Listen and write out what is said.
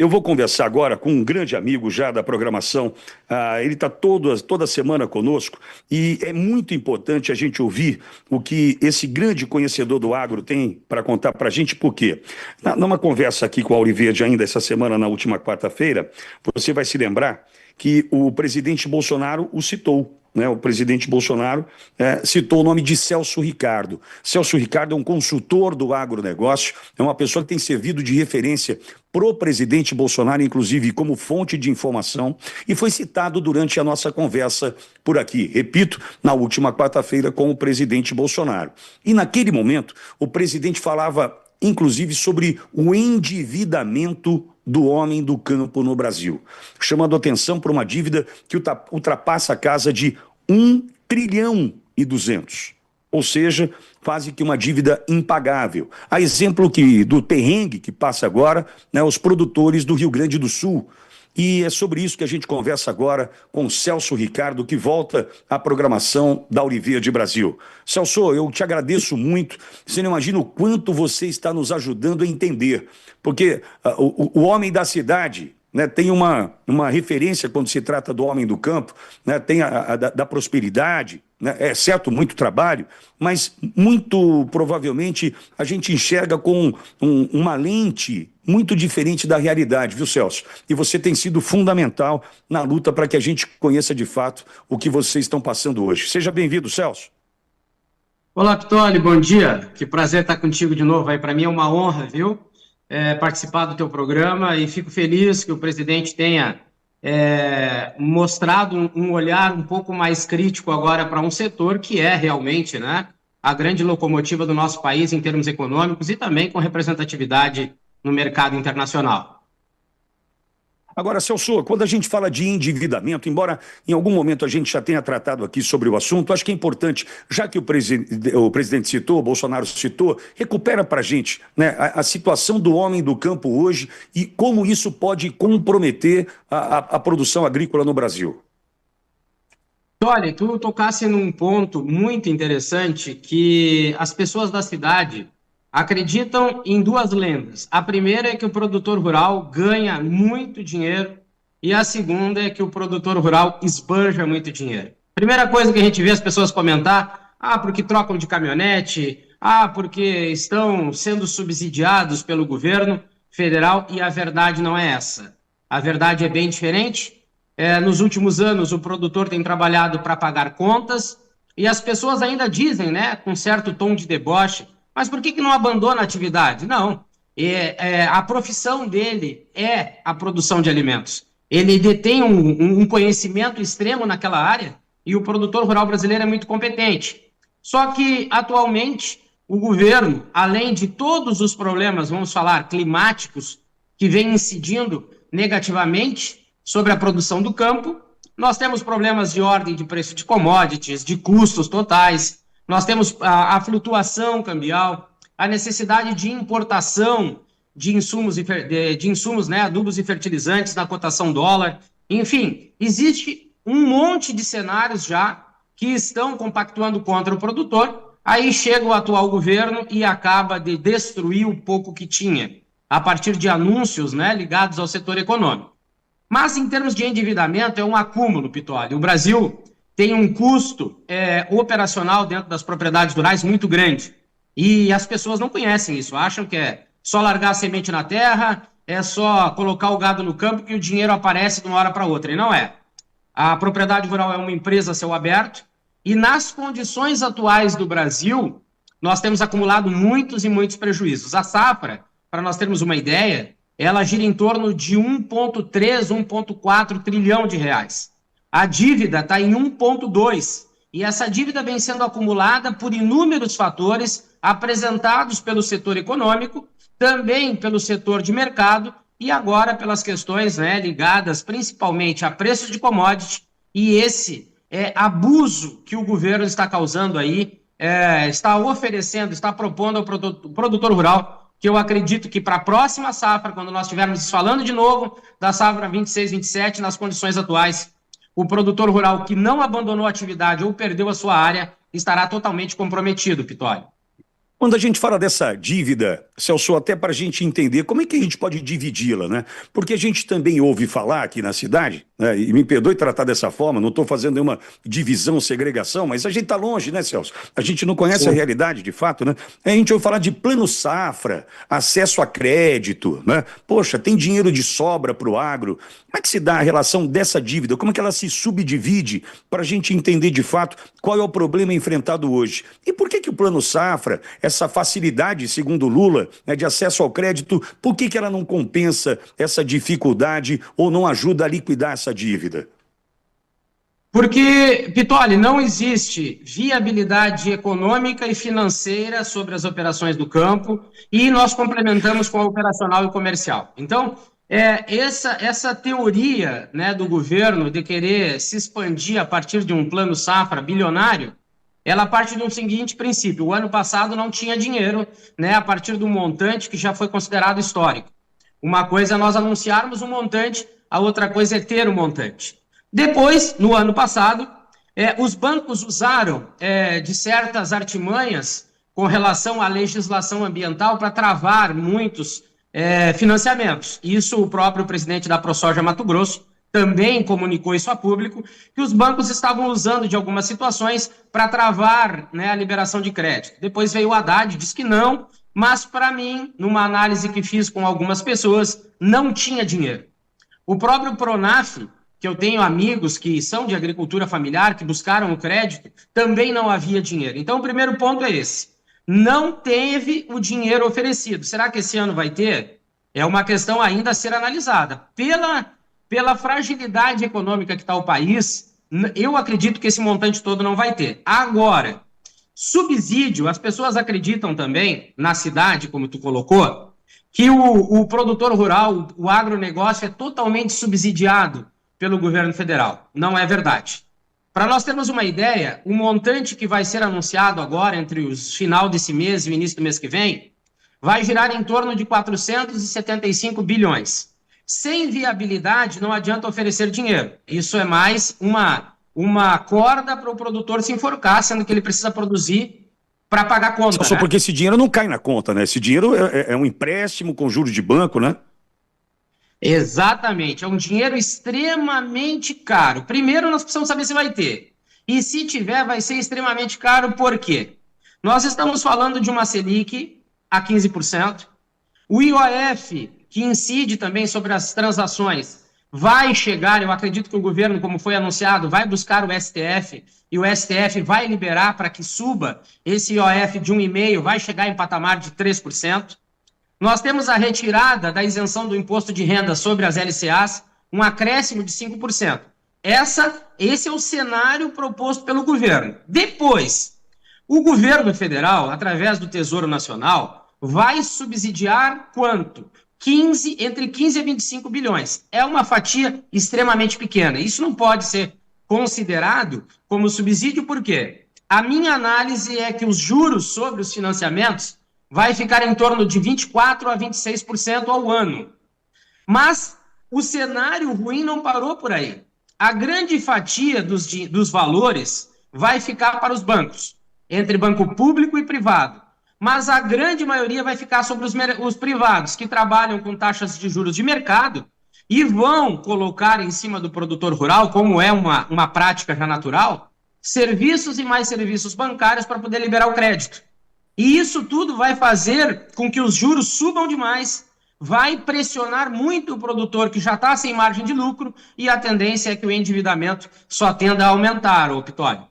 Eu vou conversar agora com um grande amigo já da programação. Ele está toda semana conosco e é muito importante a gente ouvir o que esse grande conhecedor do agro tem para contar para a gente. Por quê? Numa conversa aqui com a Auriverde ainda essa semana, na última quarta-feira, você vai se lembrar que o presidente Bolsonaro o citou. Né, o presidente Bolsonaro citou o nome de Celso Ricardo. Celso Ricardo é um consultor do agronegócio, é uma pessoa que tem servido de referência para o presidente Bolsonaro, inclusive como fonte de informação, e foi citado durante a nossa conversa por aqui, repito, na última quarta-feira com o presidente Bolsonaro. E naquele momento, o presidente falava inclusive sobre o endividamento do homem do campo no Brasil, chamando atenção para uma dívida que ultrapassa a casa de 1,2 trilhão, ou seja, quase que uma dívida impagável. A exemplo do perrengue que passa agora, né, os produtores do Rio Grande do Sul. E é sobre isso que a gente conversa agora com o Celso Ricardo, que volta à programação da Auriverde Brasil. Celso, eu te agradeço muito. Você não imagina o quanto você está nos ajudando a entender. Porque o homem da cidade, né, tem uma referência quando se trata do homem do campo, né, tem da prosperidade, né, é certo, muito trabalho, mas muito provavelmente a gente enxerga com uma lente muito diferente da realidade, viu, Celso? E você tem sido fundamental na luta para que a gente conheça de fato o que vocês estão passando hoje. Seja bem-vindo, Celso. Olá, Pitoli, bom dia. Que prazer estar contigo de novo aí. Para mim é uma honra, viu? Participar do teu programa e fico feliz que o presidente tenha mostrado um olhar um pouco mais crítico agora para um setor que é realmente, né, a grande locomotiva do nosso país em termos econômicos e também com representatividade no mercado internacional. Agora, Celso, quando a gente fala de endividamento, embora em algum momento a gente já tenha tratado aqui sobre o assunto, acho que é importante, já que o presidente citou, o Bolsonaro citou, recupera para a gente, né, a situação do homem do campo hoje e como isso pode comprometer a produção agrícola no Brasil. Olha, tu tocasse num ponto muito interessante que as pessoas da cidade acreditam em duas lendas. A primeira é que o produtor rural ganha muito dinheiro e a segunda é que o produtor rural esbanja muito dinheiro. Primeira coisa que a gente vê as pessoas comentar, porque trocam de caminhonete, porque estão sendo subsidiados pelo governo federal, e a verdade não é essa. A verdade é bem diferente. Nos últimos anos o produtor tem trabalhado para pagar contas e as pessoas ainda dizem, né, com certo tom de deboche, mas por que não abandona a atividade? Não, a profissão dele é a produção de alimentos. Ele detém um conhecimento extremo naquela área e o produtor rural brasileiro é muito competente. Só que, atualmente, o governo, além de todos os problemas, vamos falar, climáticos, que vem incidindo negativamente sobre a produção do campo, nós temos problemas de ordem de preço de commodities, de custos totais. Nós temos a flutuação cambial, a necessidade de importação de insumos, né, adubos e fertilizantes na cotação dólar. Enfim, existe um monte de cenários já que estão compactuando contra o produtor. Aí chega o atual governo e acaba de destruir o pouco que tinha, a partir de anúncios, né, ligados ao setor econômico. Mas, em termos de endividamento, é um acúmulo, Pitoli. O Brasil tem um custo operacional dentro das propriedades rurais muito grande. E as pessoas não conhecem isso, acham que é só largar a semente na terra, é só colocar o gado no campo que o dinheiro aparece de uma hora para outra. E não é. A propriedade rural é uma empresa a céu aberto e nas condições atuais do Brasil, nós temos acumulado muitos e muitos prejuízos. A safra, para nós termos uma ideia, ela gira em torno de 1,3, 1,4 trilhão de reais. A dívida está em 1,2 e essa dívida vem sendo acumulada por inúmeros fatores apresentados pelo setor econômico, também pelo setor de mercado e agora pelas questões, né, ligadas principalmente a preços de commodity e esse abuso que o governo está causando aí, está oferecendo, está propondo ao produtor rural, que eu acredito que para a próxima safra, quando nós estivermos falando de novo da safra 26-27, nas condições atuais, o produtor rural que não abandonou a atividade ou perdeu a sua área estará totalmente comprometido, Pitoli. Quando a gente fala dessa dívida, Celso, até para a gente entender como é que a gente pode dividi-la, né? Porque a gente também ouve falar aqui na cidade, né? E me perdoe tratar dessa forma, não estou fazendo nenhuma divisão, segregação, mas a gente está longe, né, Celso? A gente não conhece a realidade de fato, né? A gente ouve falar de plano safra, acesso a crédito, né? Poxa, tem dinheiro de sobra para o agro. Como é que se dá a relação dessa dívida? Como é que ela se subdivide para a gente entender de fato qual é o problema enfrentado hoje? E por que o plano safra, essa facilidade, segundo Lula, né, de acesso ao crédito, por que ela não compensa essa dificuldade ou não ajuda a liquidar essa dívida? Porque, Pitoli, não existe viabilidade econômica e financeira sobre as operações do campo e nós complementamos com a operacional e comercial. Então, essa teoria, né, do governo de querer se expandir a partir de um plano safra bilionário, ela parte de um seguinte princípio: o ano passado não tinha dinheiro, né, a partir de um montante que já foi considerado histórico. Uma coisa é nós anunciarmos um montante, a outra coisa é ter um montante. Depois, no ano passado, os bancos usaram de certas artimanhas com relação à legislação ambiental para travar muitos financiamentos. Isso o próprio presidente da ProSoja Mato Grosso também comunicou isso a público, que os bancos estavam usando de algumas situações para travar, né, a liberação de crédito. Depois veio o Haddad, disse que não, mas para mim, numa análise que fiz com algumas pessoas, não tinha dinheiro. O próprio Pronaf, que eu tenho amigos que são de agricultura familiar, que buscaram o crédito, também não havia dinheiro. Então, o primeiro ponto é esse: não teve o dinheiro oferecido. Será que esse ano vai ter? É uma questão ainda a ser analisada. Pela fragilidade econômica que está o país, eu acredito que esse montante todo não vai ter. Agora, subsídio, as pessoas acreditam também, na cidade, como tu colocou, que o produtor rural, o agronegócio é totalmente subsidiado pelo governo federal. Não é verdade. Para nós termos uma ideia, o montante que vai ser anunciado agora, entre o final desse mês e o início do mês que vem, vai girar em torno de 475 bilhões. Sem viabilidade, não adianta oferecer dinheiro. Isso é mais uma corda para o produtor se enforcar, sendo que ele precisa produzir para pagar a conta. Só porque esse dinheiro não cai na conta, né? Esse dinheiro é um empréstimo com juros de banco, né? Exatamente, é um dinheiro extremamente caro. Primeiro, nós precisamos saber se vai ter. E se tiver, vai ser extremamente caro, por quê? Nós estamos falando de uma Selic a 15%, o IOF, que incide também sobre as transações, vai chegar, eu acredito que o governo, como foi anunciado, vai buscar o STF, e o STF vai liberar para que suba esse IOF de 1,5%, vai chegar em patamar de 3%. Nós temos a retirada da isenção do imposto de renda sobre as LCAs, um acréscimo de 5%. Esse é o cenário proposto pelo governo. Depois, o governo federal, através do Tesouro Nacional, vai subsidiar quanto? Entre 15 e 25 bilhões. É uma fatia extremamente pequena. Isso não pode ser considerado como subsídio, por quê? A minha análise é que os juros sobre os financiamentos vai ficar em torno de 24% a 26% ao ano. Mas o cenário ruim não parou por aí. A grande fatia dos valores vai ficar para os bancos, entre banco público e privado. Mas a grande maioria vai ficar sobre os privados, que trabalham com taxas de juros de mercado e vão colocar em cima do produtor rural, como é uma prática já natural, serviços e mais serviços bancários para poder liberar o crédito. E isso tudo vai fazer com que os juros subam demais, vai pressionar muito o produtor que já está sem margem de lucro, e a tendência é que o endividamento só tenda a aumentar, ô Pitoli.